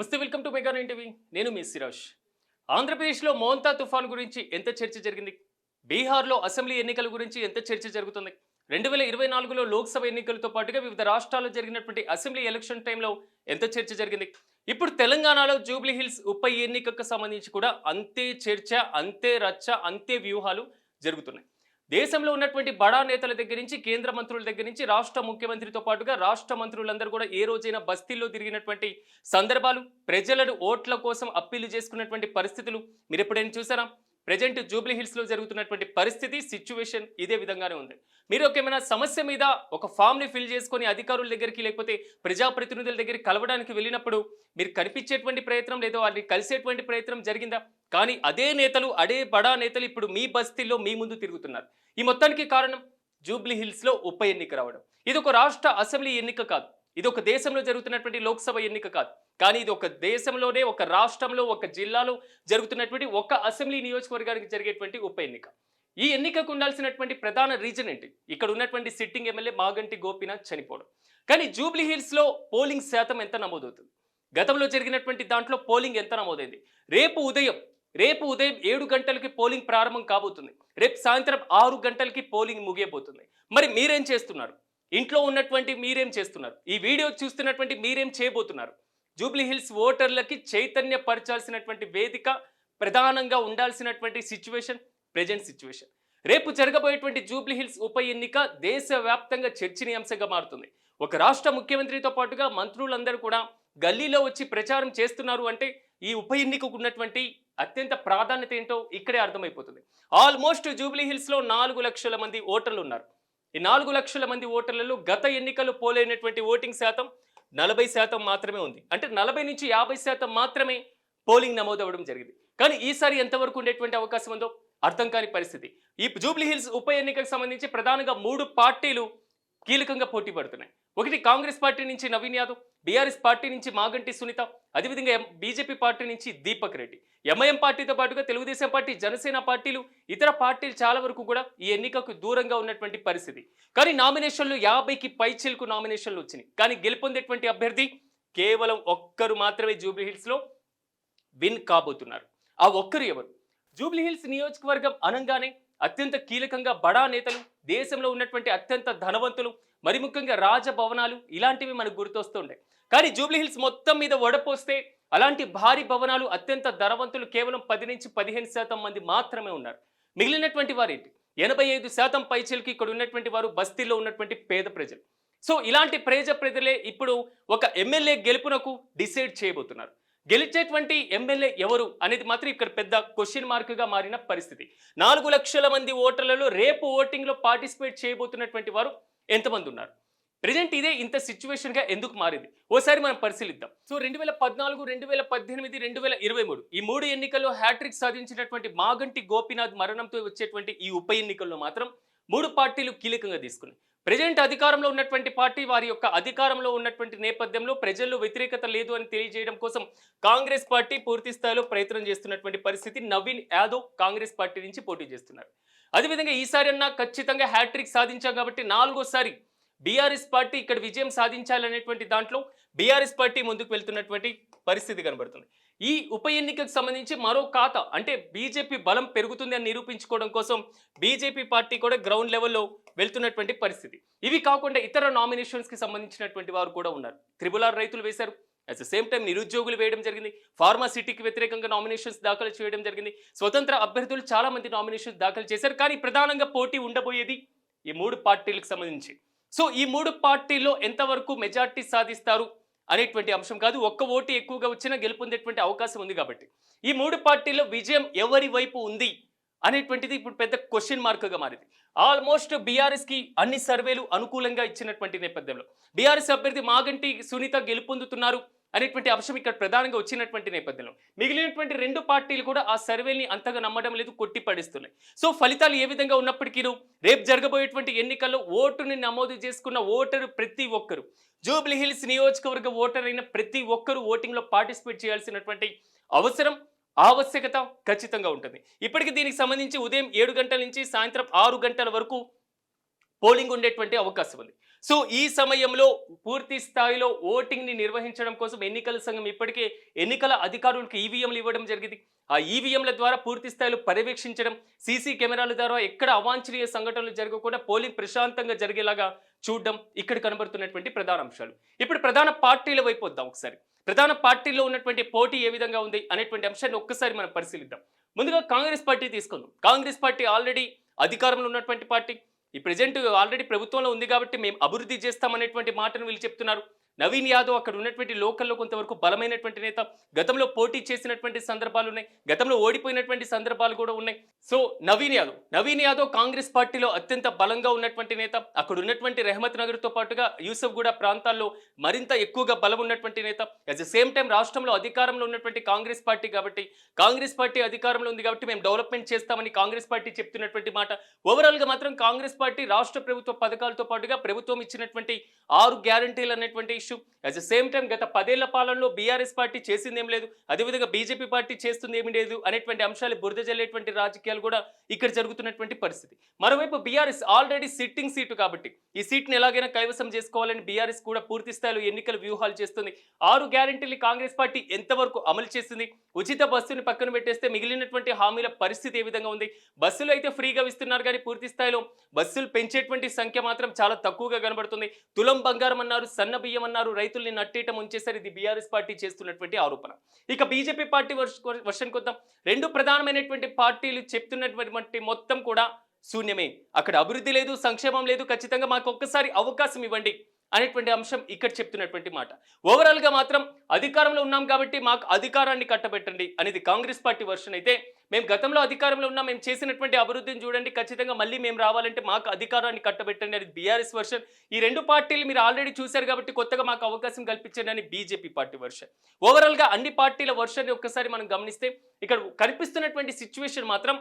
నమస్తే, welcome to mega 9 TV. నేను మీ సిరాజ్. ఆంధ్రప్రదేశ్లో మోంతా తుఫాన్ గురించి ఎంత చర్చ జరిగింది? బీహార్లో అసెంబ్లీ ఎన్నికల గురించి ఎంత చర్చ జరుగుతుంది? 2024లో లోక్సభ ఎన్నికలతో పాటుగా వివిధ రాష్ట్రాల్లో జరిగినటువంటి అసెంబ్లీ ఎలక్షన్ టైంలో ఎంత చర్చ జరిగింది? ఇప్పుడు తెలంగాణలో జూబ్లీ హిల్స్ ఉప ఎన్నికకు సంబంధించి కూడా అంతే చర్చ, అంతే రచ్చ, అంతే వ్యూహాలు జరుగుతున్నాయి. దేశంలో ఉన్నటువంటి బడా నేతల దగ్గర నుంచి, కేంద్ర మంత్రుల దగ్గర నుంచి, రాష్ట్ర ముఖ్యమంత్రితో పాటుగా రాష్ట్ర మంత్రులందరూ కూడా ఏ రోజైనా బస్తీల్లో తిరిగినటువంటి సందర్భాలు, ప్రజలను ఓట్ల కోసం అప్పీలు చేసుకున్నటువంటి పరిస్థితులు మీరు ఎప్పుడైనా చూసారా? ప్రజెంట్ జూబ్లీ హిల్స్లో జరుగుతున్నటువంటి పరిస్థితి, సిచ్యువేషన్ ఇదే విధంగానే ఉంది. మీరు ఏమైనా సమస్య మీద ఒక ఫామ్ని ఫిల్ చేసుకొని అధికారుల దగ్గరికి లేకపోతే ప్రజాప్రతినిధుల దగ్గరికి కలవడానికి వెళ్ళినప్పుడు మీరు కనిపించేటువంటి ప్రయత్నం లేదా వారిని కలిసేటువంటి ప్రయత్నం జరిగిందా? కానీ అదే నేతలు, అదే బడా నేతలు ఇప్పుడు మీ బస్తీల్లో మీ ముందు తిరుగుతున్నారు. ఈ మొత్తానికి కారణం జూబ్లీ హిల్స్లో ఉప ఎన్నిక రావడం. ఇది ఒక రాష్ట్ర అసెంబ్లీ ఎన్నిక కాదు, ఇది ఒక దేశంలో జరుగుతున్నటువంటి లోక్సభ ఎన్నిక కాదు, కానీ ఇది ఒక దేశంలోనే, ఒక రాష్ట్రంలో, ఒక జిల్లాలో జరుగుతున్నటువంటి ఒక అసెంబ్లీ నియోజకవర్గానికి జరిగేటువంటి ఉప ఎన్నిక. ఈ ఎన్నికకు ఉండాల్సినటువంటి ప్రధాన రీజన్ ఏంటి? ఇక్కడ ఉన్నటువంటి సిట్టింగ్ ఎమ్మెల్యే మాగంటి గోపీనాథ్ చనిపోవడం. కానీ జూబ్లీ హిల్స్లో పోలింగ్ శాతం ఎంత నమోదవుతుంది? గతంలో జరిగినటువంటి దాంట్లో పోలింగ్ ఎంత నమోదైంది? రేపు ఉదయం 7 గంటలకి పోలింగ్ ప్రారంభం కాబోతుంది. రేపు సాయంత్రం 6 గంటలకి పోలింగ్ ముగియబోతుంది. మరి మీరేం చేస్తున్నారు? ఇంట్లో ఉన్నటువంటి మీరేం చేస్తున్నారు? ఈ వీడియో చూస్తున్నటువంటి మీరేం చేయబోతున్నారు? జూబ్లీ హిల్స్ ఓటర్లకి చైతన్యపరచాల్సినటువంటి వేదిక, ప్రధానంగా ఉండాల్సినటువంటి సిచ్యువేషన్, ప్రెజెంట్ సిచ్యువేషన్. రేపు జరగబోయేటువంటి జూబ్లీ హిల్స్ ఉప ఎన్నిక దేశవ్యాప్తంగా చర్చనీయాంశంగా మారుతుంది. ఒక రాష్ట్ర ముఖ్యమంత్రితో పాటుగా మంత్రులందరూ కూడా గల్లీలో వచ్చి ప్రచారం చేస్తున్నారు అంటే ఈ ఉప ఎన్నికకు ఉన్నటువంటి అత్యంత ప్రాధాన్యత ఏంటో ఇక్కడే అర్థమైపోతుంది. ఆల్మోస్ట్ జూబ్లీ హిల్స్లో 4 లక్షల మంది ఓటర్లు ఉన్నారు. ఈ 4 లక్షల మంది ఓటర్లలో గత ఎన్నికల్లో పోలైనటువంటి ఓటింగ్ శాతం 40% మాత్రమే ఉంది. అంటే 40 నుంచి 50% మాత్రమే పోలింగ్ నమోదవడం జరిగింది. కానీ ఈసారి ఎంతవరకు ఉండేటువంటి అవకాశం ఉందో అర్థం కాని పరిస్థితి. ఈ జూబ్లీ హిల్స్ ఉప ఎన్నికకు సంబంధించి ప్రధానంగా 3 పార్టీలు కీలకంగా పోటీ పడుతున్నాయి. ఒకటి కాంగ్రెస్ పార్టీ నుంచి నవీన్ యాదవ్, బీఆర్ఎస్ పార్టీ నుంచి మాగంటి సునీత, అదేవిధంగా బీజేపీ పార్టీ నుంచి దీపక్ రెడ్డి, ఎంఐఎం పార్టీతో పాటుగా తెలుగుదేశం పార్టీ, జనసేన పార్టీలు, ఇతర పార్టీలు చాలా వరకు కూడా ఈ ఎన్నికకు దూరంగా ఉన్నటువంటి పరిస్థితి. కానీ నామినేషన్లు 50కి పైచిలకు నామినేషన్లు వచ్చినాయి. కానీ గెలుపొందేటువంటి అభ్యర్థి కేవలం ఒక్కరు మాత్రమే జూబ్లీ హిల్స్లో విన్ కాబోతున్నారు. ఆ ఒక్కరు ఎవరు? జూబ్లీ హిల్స్ నియోజకవర్గం అనగానే అత్యంత కీలకంగా బడా నేతలు, దేశంలో ఉన్నటువంటి అత్యంత ధనవంతులు, మరి ముఖ్యంగా రాజభవనాలు, ఇలాంటివి మనకు గుర్తొస్తుండే. కానీ జూబ్లీ హిల్స్ మొత్తం మీద వడపోస్తే అలాంటి భారీ భవనాలు, అత్యంత ధనవంతులు కేవలం 10 నుంచి 15% మంది మాత్రమే ఉన్నారు. మిగిలినటువంటి వారేంటి? 85% పైచిలకి ఇక్కడ ఉన్నటువంటి వారు బస్తీల్లో ఉన్నటువంటి పేద ప్రజలు. సో ఇలాంటి ప్రజలే ఇప్పుడు ఒక ఎమ్మెల్యే గెలుపునకు డిసైడ్ చేయబోతున్నారు. గెలిచేటువంటి ఎమ్మెల్యే ఎవరు అనేది మాత్రం ఇక్కడ పెద్ద క్వశ్చన్ మార్క్గా మారిన పరిస్థితి. 4 లక్షల మంది ఓటర్లలో రేపు ఓటింగ్లో పార్టిసిపేట్ చేయబోతున్నటువంటి వారు ఎంతమంది ఉన్నారు? ప్రెజెంట్ ఇదే ఇంత సిచ్యువేషన్గా ఎందుకు మారింది ఓసారి మనం పరిశీలిద్దాం. సో 2014, 2018, 2023 ఈ 3 ఎన్నికల్లో హ్యాట్రిక్ సాధించినటువంటి మాగంటి గోపీనాథ్ మరణంతో వచ్చేటువంటి ఈ ఉప ఎన్నికల్లో మాత్రం 3 పార్టీలు కీలకంగా తీసుకున్నాయి. ప్రజెంట్ అధికారంలో ఉన్నటువంటి పార్టీ వారి యొక్క అధికారంలో ఉన్నటువంటి నేపథ్యంలో ప్రజల్లో వ్యతిరేకత లేదు అని తెలియజేయడం కోసం కాంగ్రెస్ పార్టీ పూర్తి స్థాయిలో ప్రయత్నం చేస్తున్నటువంటి పరిస్థితి. నవీన్ యాదవ్ కాంగ్రెస్ పార్టీ నుంచి పోటీ చేస్తున్నారు. అదేవిధంగా ఈసారి అన్నా ఖచ్చితంగా హ్యాట్రిక్ సాధించాం కాబట్టి 4వసారి బీఆర్ఎస్ పార్టీ ఇక్కడ విజయం సాధించాలనేటువంటి దాంట్లో బీఆర్ఎస్ పార్టీ ముందుకు వెళ్తున్నటువంటి పరిస్థితి కనబడుతుంది. ఈ ఉప ఎన్నికకు సంబంధించి మరో ఖాతా అంటే బీజేపీ బలం పెరుగుతుంది అని నిరూపించుకోవడం కోసం బీజేపీ పార్టీ కూడా గ్రౌండ్ లెవెల్లో వెళ్తున్నటువంటి పరిస్థితి. ఇవి కాకుండా ఇతర నామినేషన్స్కి సంబంధించినటువంటి వారు కూడా ఉన్నారు. RRR రైతులు వేశారు. అట్ ద సేమ్ టైం నిరుద్యోగులు వేయడం జరిగింది. ఫార్మాసిటీకి వ్యతిరేకంగా నామినేషన్స్ దాఖలు చేయడం జరిగింది. స్వతంత్ర అభ్యర్థులు చాలా మంది నామినేషన్స్ దాఖలు చేశారు. కానీ ప్రధానంగా పోటీ ఉండబోయేది ఈ 3 పార్టీలకు సంబంధించి. సో ఈ 3 పార్టీల్లో ఎంతవరకు మెజార్టీ సాధిస్తారు అనేటువంటి అంశం కాదు, ఒక్క ఓటు ఎక్కువగా వచ్చినా గెలుపొందేటువంటి అవకాశం ఉంది. కాబట్టి ఈ 3 పార్టీల్లో విజయం ఎవరి వైపు ఉంది అనేటువంటిది ఇప్పుడు పెద్ద క్వశ్చన్ మార్క్గా మారింది. ఆల్మోస్ట్ బీఆర్ఎస్కి అన్ని సర్వేలు అనుకూలంగా ఇచ్చినటువంటి నేపథ్యంలో బీఆర్ఎస్ అభ్యర్థి మాగంటి సునీత గెలుపొందుతున్నారు అనేటువంటి అంశం ఇక్కడ ప్రధానంగా వచ్చినటువంటి నేపథ్యంలో మిగిలినటువంటి 2 పార్టీలు కూడా ఆ సర్వేని అంతగా నమ్మడం లేదు, కొట్టి పడిస్తున్నాయి. సో ఫలితాలు ఏ విధంగా ఉన్నప్పటికీ రేపు జరగబోయేటువంటి ఎన్నికల్లో ఓటుని నమోదు చేసుకున్న ఓటరు ప్రతి ఒక్కరు, జూబ్లీ హిల్స్ నియోజకవర్గ ఓటర్ అయిన ప్రతి ఒక్కరు ఓటింగ్లో పార్టిసిపేట్ చేయాల్సినటువంటి అవసరం, ఆవశ్యకత ఖచ్చితంగా ఉంటుంది. ఇప్పటికీ దీనికి సంబంధించి ఉదయం 7 గంటల నుంచి సాయంత్రం 6 గంటల వరకు పోలింగ్ ఉండేటువంటి అవకాశం ఉంది. సో ఈ సమయంలో పూర్తి స్థాయిలో ఓటింగ్ని నిర్వహించడం కోసం ఎన్నికల సంఘం ఇప్పటికే ఎన్నికల అధికారులకు ఈవీఎంలు ఇవ్వడం జరిగింది. ఆ ఈవీఎంల ద్వారా పూర్తి స్థాయిలో పర్యవేక్షించడం, సీసీ కెమెరాల ద్వారా ఎక్కడ అవాంఛనీయ సంఘటనలు జరగకుండా పోలింగ్ ప్రశాంతంగా జరిగేలాగా చూడడం ఇక్కడ కనబడుతున్నటువంటి ప్రధాన అంశాలు. ఇప్పుడు ప్రధాన పార్టీల వైపు వద్దాం ఒకసారి. ప్రధాన పార్టీల్లో ఉన్నటువంటి పోటీ ఏ విధంగా ఉంది అనేటువంటి అంశాన్ని ఒక్కసారి మనం పరిశీలిద్దాం. ముందుగా కాంగ్రెస్ పార్టీ తీసుకుందాం. కాంగ్రెస్ పార్టీ ఆల్రెడీ అధికారంలో ఉన్నటువంటి పార్టీ. ఈ ప్రెజెంట్ ఆల్రెడీ ప్రభుత్వంలో ఉంది కాబట్టి మేము అభివృద్ధి చేస్తామనేటువంటి మాటను వీళ్ళు చెప్తున్నారు. నవీన్ యాదవ్ అక్కడ ఉన్నటువంటి లోకల్లో కొంతవరకు బలమైనటువంటి నేత. గతంలో పోటీ చేసినటువంటి సందర్భాలు ఉన్నాయి, గతంలో ఓడిపోయినటువంటి సందర్భాలు కూడా ఉన్నాయి. సో నవీన్ యాదవ్ కాంగ్రెస్ పార్టీలో అత్యంత బలంగా ఉన్నటువంటి నేత. అక్కడ ఉన్నటువంటి రెహమత్ నగర్తో పాటుగా యూసఫ్ గూడ ప్రాంతాల్లో మరింత ఎక్కువగా బలం ఉన్నటువంటి నేత. అట్ ద సేమ్ టైం రాష్ట్రంలో అధికారంలో ఉన్నటువంటి కాంగ్రెస్ పార్టీ కాబట్టి, కాంగ్రెస్ పార్టీ అధికారంలో ఉంది కాబట్టి మేము డెవలప్మెంట్ చేస్తామని కాంగ్రెస్ పార్టీ చెప్తున్నటువంటి మాట. ఓవరాల్గా మాత్రం కాంగ్రెస్ పార్టీ రాష్ట్ర ప్రభుత్వ పథకాలతో పాటుగా ప్రభుత్వం ఇచ్చినటువంటి 6 గ్యారంటీలు అనేటువంటి issue. At the same time గత 10 ఏళ్ల పాలనలో బీఆర్ఎస్ పార్టీ చేసిందేం లేదు, అదేవిధంగా బీజేపీ పార్టీ చేస్తుంది ఏమీ లేదు అనేటువంటి అంశాలు బురద జల్లేటువంటి రాజకీయాలు కూడా ఇక్కడ జరుగుతున్నటువంటి పరిస్థితి. మరోవైపు బీఆర్ఎస్ ఆల్రెడీ సిట్టింగ్ సీటు కాబట్టి ఈ సీట్ని ఎలాగైనా కైవసం చేసుకోవాలని బీఆర్ఎస్ కూడా పూర్తి స్థాయిలో ఎన్నికల వ్యూహాలు చేస్తుంది. 6 గ్యారంటీలు కాంగ్రెస్ పార్టీ ఎంతవరకు అమలు చేసింది? ఉచిత బస్సుని పక్కన పెట్టేస్తే మిగిలినటువంటి హామీల పరిస్థితి ఏ విధంగా ఉంది? బస్సులు అయితే ఫ్రీగా ఇస్తున్నారు కానీ పూర్తి స్థాయిలో బస్సులు పెంచేటువంటి సంఖ్య మాత్రం చాలా తక్కువగా కనబడుతుంది. తులం బంగారం అన్నారు, సన్న బియ్యం అన్నారు, రైతుల్ని నట్టేయటం ఉంచేసరి ఇది బీఆర్ఎస్ పార్టీ చేస్తున్నటువంటి ఆరోపణ. ఇక బీజేపీ పార్టీ వర్షన్ కొద్దాం. 2 ప్రధానమైనటువంటి పార్టీలు చెప్తున్నటువంటి మొత్తం కూడా శూన్యమే. అక్కడ అభివృద్ధి లేదు, సంక్షేమం లేదు, ఖచ్చితంగా మాకు ఒక్కసారి అవకాశం ఇవ్వండి అనేటువంటి అంశం ఇక్కడ చెప్తున్నటువంటి మాట. ఓవరాల్గా మాత్రం అధికారంలో ఉన్నాం కాబట్టి మాకు అధికారాన్ని కట్టబెట్టండి అనేది కాంగ్రెస్ పార్టీ వర్షన్ అయితే, మేము గతంలో అధికారంలో ఉన్నాం, మేము చేసినటువంటి అభివృద్ధిని చూడండి, ఖచ్చితంగా మళ్ళీ మేము రావాలంటే మాకు అధికారాన్ని కట్టబెట్టండి అనేది బీఆర్ఎస్ వర్షన్. ఈ 2 పార్టీలు మీరు ఆల్రెడీ చూశారు కాబట్టి కొత్తగా మాకు అవకాశం కల్పించండి అని బీజేపీ పార్టీ వర్షన్. ఓవరాల్గా అన్ని పార్టీల వర్షన్ని ఒక్కసారి మనం గమనిస్తే ఇక్కడ కనిపిస్తున్నటువంటి సిచ్యువేషన్ మాత్రం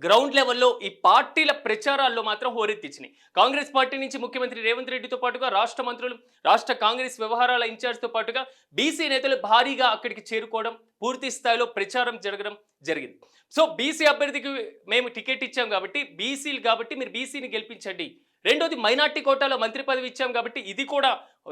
గ్రౌండ్ లెవెల్లో ఈ పార్టీల ప్రచారాల్లో మాత్రం హోరెత్తించినాయి. కాంగ్రెస్ పార్టీ నుంచి ముఖ్యమంత్రి రేవంత్ రెడ్డితో పాటుగా రాష్ట్ర మంత్రులు, రాష్ట్ర కాంగ్రెస్ వ్యవహారాల ఇన్ఛార్జ్తో పాటుగా బీసీ నేతలు భారీగా అక్కడికి చేరుకోవడం, పూర్తి స్థాయిలో ప్రచారం జరగడం జరిగింది. సో బీసీ అభ్యర్థికి మేము టికెట్ ఇచ్చాం కాబట్టి, బీసీలు కాబట్టి మీరు బీసీని గెలిపించండి. రెండోది మైనార్టీ కోటాలో మంత్రి పదవి ఇచ్చాం కాబట్టి ఇది కూడా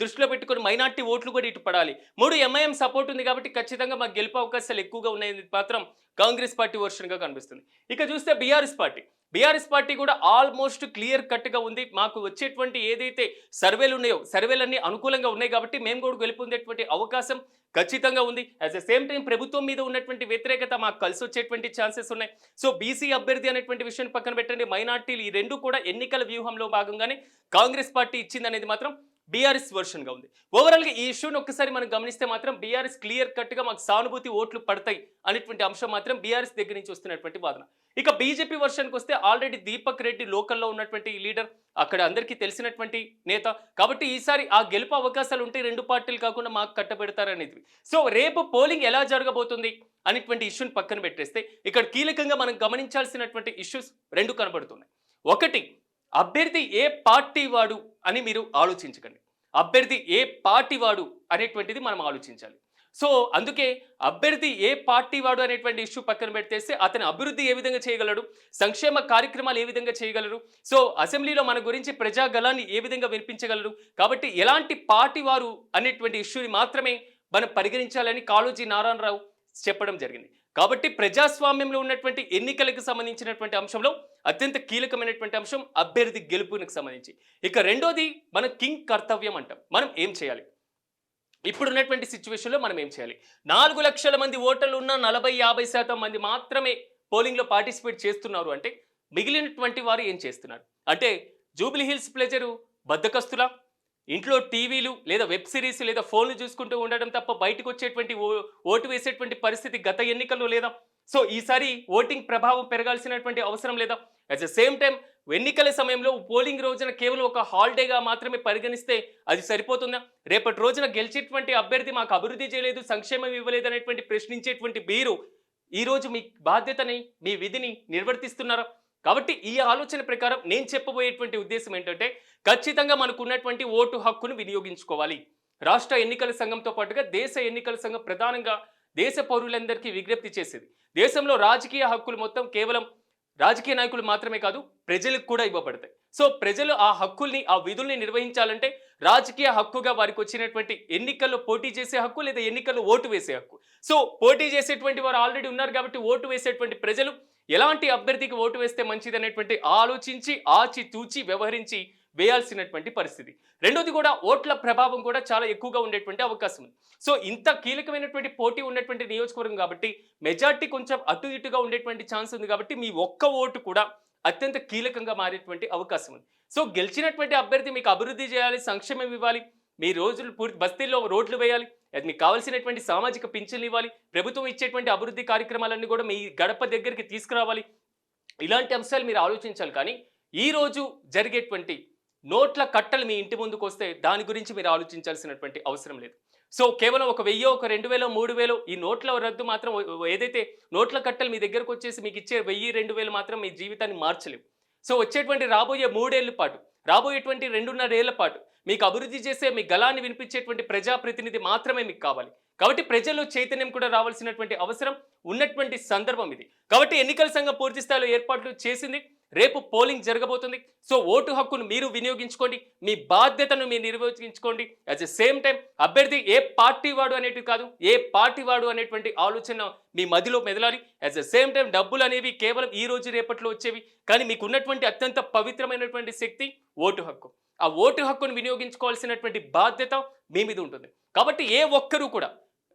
దృష్టిలో పెట్టుకొని మైనార్టీ ఓట్లు కూడా ఇటు పడాలి. 3 ఎంఐఎం సపోర్ట్ ఉంది కాబట్టి ఖచ్చితంగా మాకు గెలుపు అవకాశాలు ఎక్కువగా ఉన్నాయని మాత్రం కాంగ్రెస్ పార్టీ వర్షన్గా కనిపిస్తుంది. ఇక చూస్తే బీఆర్ఎస్ పార్టీ కూడా ఆల్మోస్ట్ క్లియర్ కట్గా ఉంది. మాకు వచ్చేటువంటి ఏదైతే సర్వేలు ఉన్నాయో సర్వేలన్నీ అనుకూలంగా ఉన్నాయి కాబట్టి మేము కూడా గెలుపొందేటువంటి అవకాశం ఖచ్చితంగా ఉంది. అట్ ద సేమ్ టైం ప్రభుత్వం మీద ఉన్నటువంటి వ్యతిరేకత మాకు కలిసి వచ్చేటువంటి ఛాన్సెస్ ఉన్నాయి. సో బీసీ అభ్యర్థి అనేటువంటి విషయాన్ని పక్కన పెట్టండి, మైనార్టీలు ఈ 2 కూడా ఎన్నికల వ్యూహంలో భాగంగానే కాంగ్రెస్ పార్టీ ఇచ్చింది అనేది మాత్రం బీఆర్ఎస్ వర్షన్గా ఉంది. ఓవరాల్గా ఈ ఇష్యూని ఒక్కసారి మనం గమనిస్తే మాత్రం బీఆర్ఎస్ క్లియర్ కట్గా మాకు సానుభూతి ఓట్లు పడతాయి అనేటువంటి అంశం మాత్రం బీఆర్ఎస్ దగ్గర నుంచి వస్తున్నటువంటి వాదన. ఇక బీజేపీ వర్షన్కి వస్తే ఆల్రెడీ దీపక్ రెడ్డి లోకల్లో ఉన్నటువంటి లీడర్, అక్కడ అందరికీ తెలిసినటువంటి నేత కాబట్టి ఈసారి ఆ గెలుపు అవకాశాలు ఉంటే 2 పార్టీలు కాకుండా మాకు కట్టబెడతారనేది. సో రేపు పోలింగ్ ఎలా జరగబోతుంది అనేటువంటి ఇష్యూని పక్కన పెట్టేస్తే ఇక్కడ కీలకంగా మనం గమనించాల్సినటువంటి ఇష్యూస్ 2 కనబడుతున్నాయి. ఒకటి, అభ్యర్థి ఏ పార్టీ వాడు అని మీరు ఆలోచించకండి. అభ్యర్థి ఏ పార్టీ వాడు అనేటువంటిది మనం ఆలోచించాలి. సో అందుకే అభ్యర్థి ఏ పార్టీ వాడు అనేటువంటి ఇష్యూ పక్కన పెట్టేస్తే అతని అభివృద్ధి ఏ విధంగా చేయగలడు, సంక్షేమ కార్యక్రమాలు ఏ విధంగా చేయగలరు, సో అసెంబ్లీలో మన గురించి ప్రజాగలాన్ని ఏ విధంగా వినిపించగలరు, కాబట్టి ఎలాంటి పార్టీ వారు అనేటువంటి ఇష్యూని మాత్రమే మనం పరిగణించాలని కాళోజీ నారాయణరావు చెప్పడం జరిగింది. కాబట్టి ప్రజాస్వామ్యంలో ఉన్నటువంటి ఎన్నికలకు సంబంధించినటువంటి అంశంలో అత్యంత కీలకమైనటువంటి అంశం అభ్యర్థి గెలుపునికి సంబంధించి. ఇక రెండోది మన కింగ్ కర్తవ్యం అంటాం. మనం ఏం చేయాలి ఇప్పుడున్నటువంటి సిచ్యువేషన్లో, మనం ఏం చేయాలి? 4 లక్షల మంది ఓటర్లు ఉన్న 40-50% మంది మాత్రమే పోలింగ్లో పార్టిసిపేట్ చేస్తున్నారు అంటే మిగిలినటువంటి వారు ఏం చేస్తున్నారు అంటే జూబ్లీ హిల్స్ ప్లెజరు బద్దకస్తులా, ఇంట్లో టీవీలు లేదా వెబ్ సిరీస్ లేదా ఫోన్లు చూసుకుంటూ ఉండడం తప్ప బయటకు వచ్చేటువంటి ఓటు వేసేటువంటి పరిస్థితి గత ఎన్నికల్లో లేదా? సో ఈసారి ఓటింగ్ ప్రభావం పెరగాల్సినటువంటి అవసరం లేదా? అట్ ద సేమ్ టైం ఎన్నికల సమయంలో పోలింగ్ రోజున కేవలం ఒక హాలిడేగా మాత్రమే పరిగణిస్తే అది సరిపోతుందా? రేపటి రోజున గెలిచేటువంటి అభ్యర్థి మాకు అభివృద్ధి చేయలేదు, సంక్షేమం ఇవ్వలేదు అనేటువంటి ప్రశ్నించేటువంటి మీరు ఈరోజు మీ బాధ్యతని, మీ విధిని నిర్వర్తిస్తున్నారా? కాబట్టి ఈ ఆలోచన ప్రకారం నేను చెప్పబోయేటువంటి ఉద్దేశం ఏంటంటే ఖచ్చితంగా మనకు ఉన్నటువంటి ఓటు హక్కును వినియోగించుకోవాలి. రాష్ట్ర ఎన్నికల సంఘంతో పాటుగా దేశ ఎన్నికల సంఘం ప్రధానంగా దేశ పౌరులందరికీ విజ్ఞప్తి చేసేది, దేశంలో రాజకీయ హక్కులు మొత్తం కేవలం రాజకీయ నాయకులు మాత్రమే కాదు, ప్రజలకు కూడా ఇవ్వబడతాయి. సో ప్రజలు ఆ హక్కుల్ని, ఆ విధుల్ని నిర్వహించాలంటే రాజకీయ హక్కుగా వారికి వచ్చినటువంటి ఎన్నికల్లో పోటీ చేసే హక్కు, లేదా ఎన్నికల్లో ఓటు వేసే హక్కు. సో పోటీ చేసేటువంటి వారు ఆల్రెడీ ఉన్నారు కాబట్టి ఓటు వేసేటువంటి ప్రజలు ఎలాంటి అభ్యర్థికి ఓటు వేస్తే మంచిదనేటువంటి ఆలోచించి, ఆచితూచి వ్యవహరించి వేయాల్సినటువంటి పరిస్థితి. రెండోది కూడా ఓట్ల ప్రభావం కూడా చాలా ఎక్కువగా ఉండేటువంటి అవకాశం ఉంది. సో ఇంత కీలకమైనటువంటి పోటీ ఉన్నటువంటి నియోజకవర్గం కాబట్టి మెజార్టీ కొంచెం అటు ఇటుగా ఉండేటువంటి ఛాన్స్ ఉంది కాబట్టి మీ ఒక్క ఓటు కూడా అత్యంత కీలకంగా మారేటువంటి అవకాశం ఉంది. సో గెలిచినటువంటి అభ్యర్థి మీకు అభివృద్ధి చేయాలి, సంక్షేమం ఇవ్వాలి, మీ రోజులు పూర్తి బస్తీల్లో రోడ్లు వేయాలి, అది మీకు కావాల్సినటువంటి సామాజిక పింఛన్లు ఇవ్వాలి, ప్రభుత్వం ఇచ్చేటువంటి అభివృద్ధి కార్యక్రమాలన్నీ కూడా మీ గడప దగ్గరికి తీసుకురావాలి. ఇలాంటి అంశాలు మీరు ఆలోచించాలి. కానీ ఈ రోజు జరిగేటువంటి నోట్ల కట్టలు మీ ఇంటి ముందుకు వస్తే దాని గురించి మీరు ఆలోచించాల్సినటువంటి అవసరం లేదు. సో కేవలం ఒక 1000, ఒక 2000, 3000 ఈ నోట్ల రద్దు మాత్రం ఏదైతే నోట్ల కట్టలు మీ దగ్గరకు వచ్చేసి మీకు ఇచ్చే 1000, 2000 మాత్రం మీ జీవితాన్ని మార్చలేవు. సో వచ్చేటువంటి రాబోయే 3 ఏళ్ల పాటు, రాబోయేటువంటి 2.5 ఏళ్ల పాటు మీకు అభివృద్ధి చేసే, మీ గళాన్ని వినిపించేటువంటి ప్రజాప్రతినిధి మాత్రమే మీకు కావాలి. కాబట్టి ప్రజల్లో చైతన్యం కూడా రావాల్సినటువంటి అవసరం ఉన్నటువంటి సందర్భం ఇది. కాబట్టి ఎన్నికల సంఘం పూర్తి స్థాయిలో ఏర్పాట్లు చేసింది. రేపు పోలింగ్ జరగబోతుంది. సో ఓటు హక్కును మీరు వినియోగించుకోండి, మీ బాధ్యతను మీరు నిర్వహించుకోండి. అట్ ద సేమ్ టైం అభ్యర్థి ఏ పార్టీ వాడు అనేటివి కాదు, ఏ పార్టీ వాడు అనేటువంటి ఆలోచన మీ మదిలో మెదలాలి. అట్ ద సేమ్ టైం డబ్బులు అనేవి కేవలం ఈ రోజు రేపట్లో వచ్చేవి, కానీ మీకు ఉన్నటువంటి అత్యంత పవిత్రమైనటువంటి శక్తి ఓటు హక్కు. ఆ ఓటు హక్కును వినియోగించుకోవాల్సినటువంటి బాధ్యత మీ మీద ఉంటుంది. కాబట్టి ఏ ఒక్కరూ కూడా,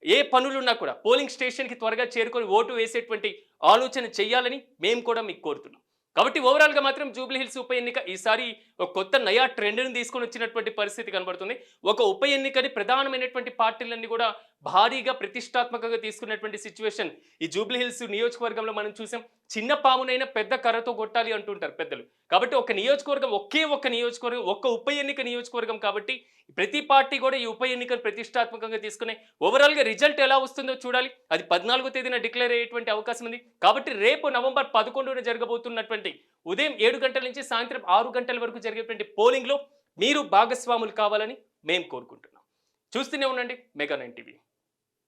ఏ పనులున్నా కూడా పోలింగ్ స్టేషన్కి త్వరగా చేరుకొని ఓటు వేసేటువంటి ఆలోచన చేయాలని మేము కూడా మీకు కోరుతున్నాం. కాబట్టి ఓవరాల్గా మాత్రం జూబ్లీ హిల్స్ ఉప ఎన్నిక ఈసారి ఒక కొత్త నయా ట్రెండ్ని తీసుకొని వచ్చినటువంటి పరిస్థితి కనబడుతుంది. ఒక ఉప ఎన్నికని ప్రధానమైనటువంటి పార్టీలన్నీ కూడా భారీగా ప్రతిష్టాత్మకంగా తీసుకున్నటువంటి సిచ్యువేషన్ ఈ జూబ్లీ హిల్స్ నియోజకవర్గంలో మనం చూసాం. చిన్న పామునైనా పెద్ద కర్రతో కొట్టాలి అంటుంటారు పెద్దలు. కాబట్టి ఒక నియోజకవర్గం, ఒకే ఒక్క నియోజకవర్గం, ఒక్క ఉప ఎన్నిక నియోజకవర్గం కాబట్టి ప్రతి పార్టీ కూడా ఈ ఉప ఎన్నికను ప్రతిష్టాత్మకంగా తీసుకునే ఓవరాల్గా రిజల్ట్ ఎలా వస్తుందో చూడాలి. అది 14వ తేదీన డిక్లేర్ అయ్యేటువంటి అవకాశం ఉంది. కాబట్టి రేపు నవంబర్ 11న జరగబోతున్నటువంటి ఉదయం 7 గంటల నుంచి సాయంత్రం 6 గంటల వరకు జరిగేటువంటి పోలింగ్లో మీరు భాగస్వాములు కావాలని మేము కోరుకుంటున్నాం. చూస్తూనే ఉండండి మెగా 9 టీవీ.